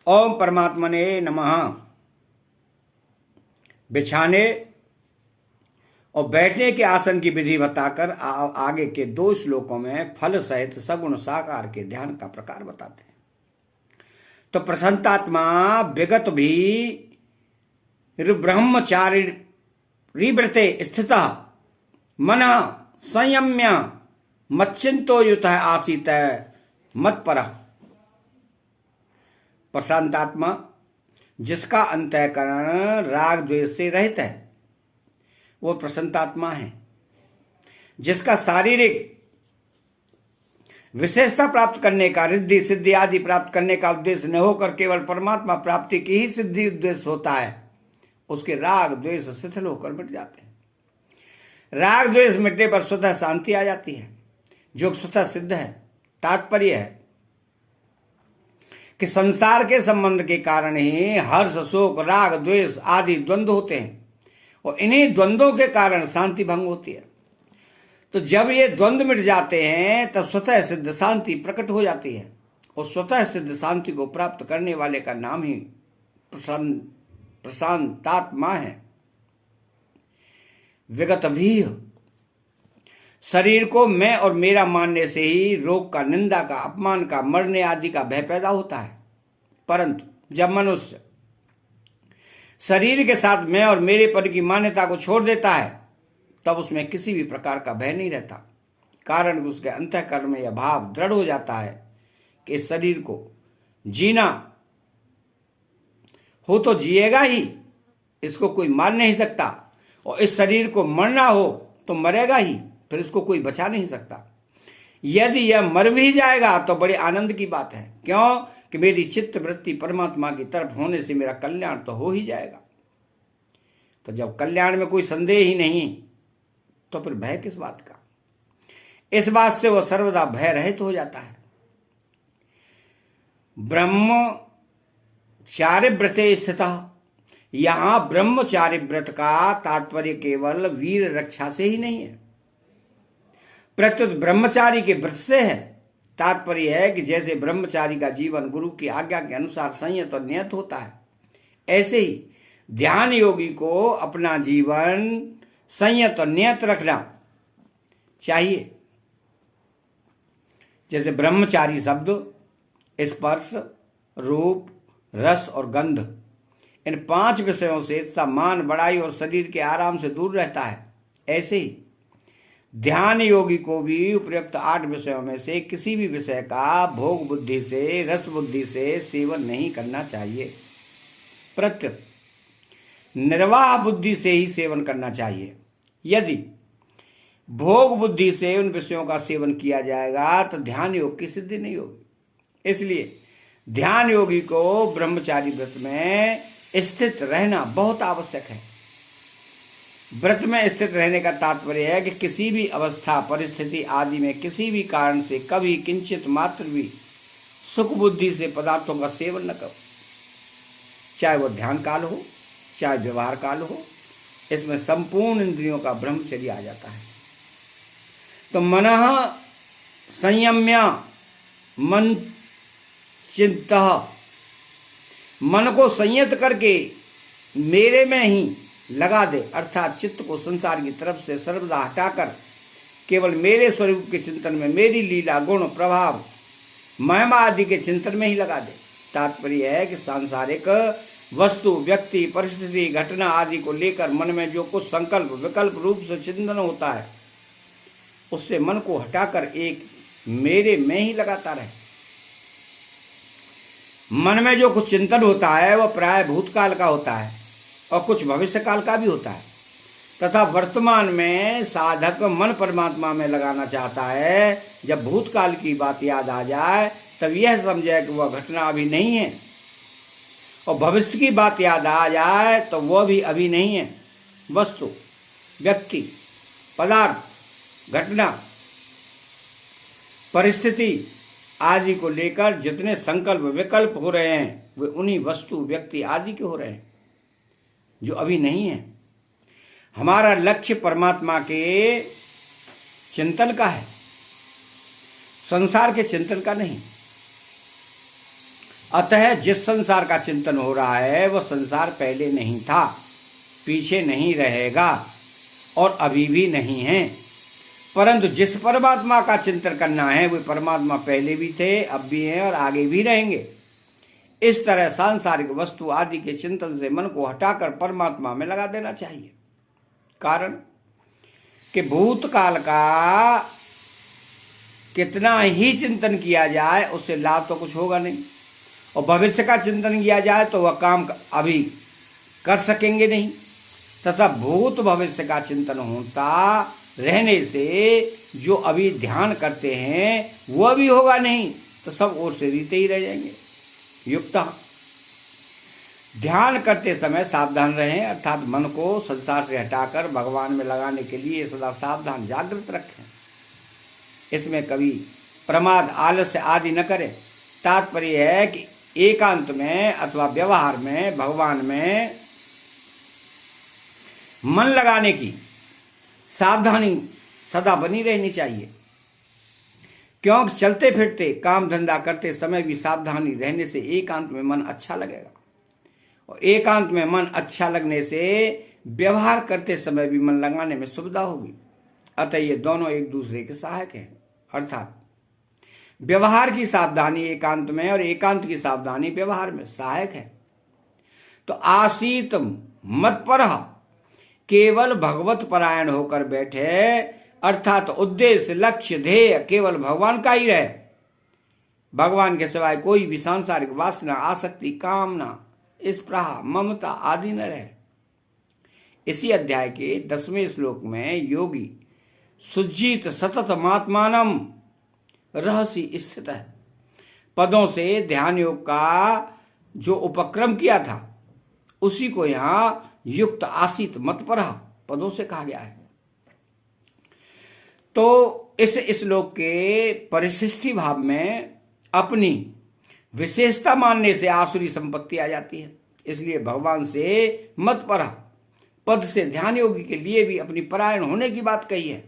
ओम परमात्मने नमः। बिछाने और बैठने के आसन की विधि बताकर आगे के 2 श्लोकों में फल सहित सगुण साकार के ध्यान का प्रकार बताते हैं। तो प्रसन्नात्मा विगत भी ब्रह्मचारी रिव्रते स्थित मन संयम्य मच्चिंतो युत आसीत मत पर। प्रशांतात्मा जिसका अंतःकरण राग द्वेष से रहित है वो प्रसन्नात्मा है। जिसका शारीरिक विशेषता प्राप्त करने का, रिद्धि सिद्धि आदि प्राप्त करने का उद्देश्य न होकर केवल परमात्मा प्राप्ति की ही सिद्धि उद्देश्य होता है, उसके राग द्वेष शिथिल होकर मिट जाते हैं। राग द्वेष मिटने पर स्वतः शांति आ जाती है, जो स्वतः सिद्ध है। तात्पर्य है कि संसार के संबंध के कारण ही हर्ष शोक राग द्वेष आदि द्वंद्व होते हैं और इन्हीं द्वंद्वों के कारण शांति भंग होती है। तो जब ये द्वंद्व मिट जाते हैं तब स्वतः सिद्ध शांति प्रकट हो जाती है और स्वतः सिद्ध शांति को प्राप्त करने वाले का नाम ही प्रशांतात्मा है। विगत भी शरीर को मैं और मेरा मानने से ही रोग का, निंदा का, अपमान का, मरने आदि का भय पैदा होता है। परंतु जब मनुष्य शरीर के साथ मैं और मेरे पद की मान्यता को छोड़ देता है तब उसमें किसी भी प्रकार का भय नहीं रहता। कारण उसके अंतःकरण में यह भाव दृढ़ हो जाता है कि इस शरीर को जीना हो तो जिएगा ही, इसको कोई मार नहीं सकता, और इस शरीर को मरना हो तो मरेगा ही, फिर इसको कोई बचा नहीं सकता। यदि यह मर भी जाएगा तो बड़े आनंद की बात है। क्यों? कि मेरी चित्त वृत्ति परमात्मा की तरफ होने से मेरा कल्याण तो हो ही जाएगा। तो जब कल्याण में कोई संदेह ही नहीं तो फिर भय किस बात का? इस बात से वह सर्वदा भय रहित हो जाता है। ब्रह्मचार्य व्रते स्थित। यहां ब्रह्मचार्य व्रत का तात्पर्य केवल वीर रक्षा से ही नहीं है, प्रत्युत ब्रह्मचारी के व्रत से है। तात्पर्य है कि जैसे ब्रह्मचारी का जीवन गुरु की आज्ञा के अनुसार संयत और नियत होता है, ऐसे ही ध्यान योगी को अपना जीवन संयत और नियत रखना चाहिए। जैसे ब्रह्मचारी शब्द स्पर्श, रूप, रस और गंध, इन 5 विषयों से तथा मान, बड़ाई और शरीर के आराम से दूर रहता है, ऐसे ही ध्यान योगी को भी उपयुक्त 8 विषयों में से किसी भी विषय का भोग बुद्धि से, रस बुद्धि से सेवन नहीं करना चाहिए, प्रत्युत निर्वाह बुद्धि से ही सेवन करना चाहिए। यदि भोग बुद्धि से उन विषयों का सेवन किया जाएगा तो ध्यान योग की सिद्धि नहीं होगी। इसलिए ध्यान योगी को ब्रह्मचारी व्रत में स्थित रहना बहुत आवश्यक है। व्रत में स्थित रहने का तात्पर्य है कि किसी भी अवस्था, परिस्थिति आदि में किसी भी कारण से कभी किंचित मात्र भी सुख बुद्धि से पदार्थों का सेवन न करो, चाहे वो ध्यान काल हो चाहे व्यवहार काल हो। इसमें संपूर्ण इंद्रियों का ब्रह्मचर्य आ जाता है। तो मनः संयम्य मन चिंत, मन को संयत करके मेरे में ही लगा दे, अर्थात चित्त को संसार की तरफ से सर्वदा हटाकर केवल मेरे स्वरूप के चिंतन में, मेरी लीला, गुण, प्रभाव, महिमा आदि के चिंतन में ही लगा दे। तात्पर्य है कि सांसारिक वस्तु, व्यक्ति, परिस्थिति, घटना आदि को लेकर मन में जो कुछ संकल्प विकल्प रूप से चिंतन होता है उससे मन को हटाकर एक मेरे में ही लगाता रहे। मन में जो कुछ चिंतन होता है वह प्राय भूतकाल का होता है और कुछ भविष्य काल का भी होता है, तथा वर्तमान में साधक मन परमात्मा में लगाना चाहता है। जब भूतकाल की बात याद आ जाए तब यह समझे कि वह घटना अभी नहीं है, और भविष्य की बात याद आ जाए तो वह भी अभी नहीं है। वस्तु, व्यक्ति, पदार्थ, घटना, परिस्थिति आदि को लेकर जितने संकल्प विकल्प हो रहे हैं वे उन्हीं वस्तु, व्यक्ति आदि के हो रहे हैं जो अभी नहीं है। हमारा लक्ष्य परमात्मा के चिंतन का है, संसार के चिंतन का नहीं। अतः जिस संसार का चिंतन हो रहा है वह संसार पहले नहीं था, पीछे नहीं रहेगा और अभी भी नहीं है। परंतु जिस परमात्मा का चिंतन करना है वे परमात्मा पहले भी थे, अब भी हैं और आगे भी रहेंगे। इस तरह सांसारिक वस्तु आदि के चिंतन से मन को हटाकर परमात्मा में लगा देना चाहिए। कारण कि भूतकाल का कितना ही चिंतन किया जाए उससे लाभ तो कुछ होगा नहीं, और भविष्य का चिंतन किया जाए तो वह काम अभी कर सकेंगे नहीं, तथा भूत भविष्य का चिंतन होता रहने से जो अभी ध्यान करते हैं वह भी होगा नहीं, तो सब ओर से रीते ही रह जाएंगे। युक्त ध्यान करते समय सावधान रहें, अर्थात मन को संसार से हटाकर भगवान में लगाने के लिए सदा सावधान जागृत रखें। इसमें कभी प्रमाद आलस्य आदि न करें। तात्पर्य है कि एकांत में अथवा व्यवहार में भगवान में मन लगाने की सावधानी सदा बनी रहनी चाहिए, क्योंकि चलते फिरते काम धंधा करते समय भी सावधानी रहने से एकांत में मन अच्छा लगेगा, और एकांत में मन अच्छा लगने से व्यवहार करते समय भी मन लगाने में सुविधा होगी। अतः ये दोनों एक दूसरे के सहायक हैं, अर्थात व्यवहार की सावधानी एकांत में और एकांत की सावधानी व्यवहार में सहायक है। तो आसीत मत्परः केवल भगवत परायण होकर बैठे, अर्थात उद्देश्य लक्ष्य ध्येय केवल भगवान का ही रहे, भगवान के सिवाय कोई भी सांसारिक वासना आसक्ति कामना स्पृहा ममता आदि न रहे। इसी अध्याय के 10वें श्लोक में योगी सुजीत सतत मात्मानम रहस्य स्थित है। पदों से ध्यान योग का जो उपक्रम किया था उसी को यहां युक्त आसीत मतपरः पदों से कहा गया है। तो इस श्लोक के परिशिष्टि भाव में अपनी विशेषता मानने से आसुरी संपत्ति आ जाती है। इसलिए भगवान से मतपरः पद से ध्यान योगी के लिए भी अपनी परायण होने की बात कही है।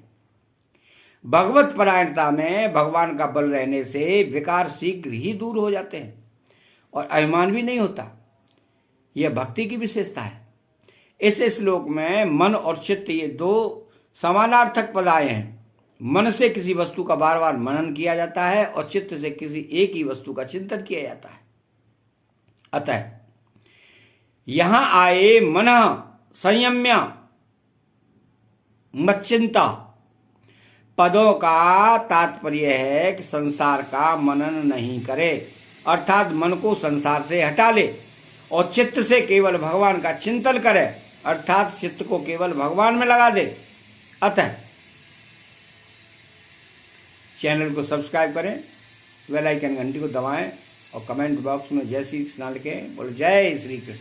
भगवत परायणता में भगवान का बल रहने से विकार शीघ्र ही दूर हो जाते हैं और अभिमान भी नहीं होता। यह भक्ति की विशेषता है। इस श्लोक में मन और चित्त ये दो समानार्थक पद आए हैं। मन से किसी वस्तु का बार बार मनन किया जाता है और चित्त से किसी एक ही वस्तु का चिंतन किया जाता है। अतः यहां आए मन संयम्य मच्चिंता पदों का तात्पर्य है कि संसार का मनन नहीं करे, अर्थात मन को संसार से हटा ले और चित्त से केवल भगवान का चिंतन करे, अर्थात चित्त को केवल भगवान में लगा दे। अतः चैनल को सब्सक्राइब करें, बेल आइकन घंटी को दबाएं और कमेंट बॉक्स में जय श्री कृष्ण लिखें। बोलो जय श्री कृष्ण।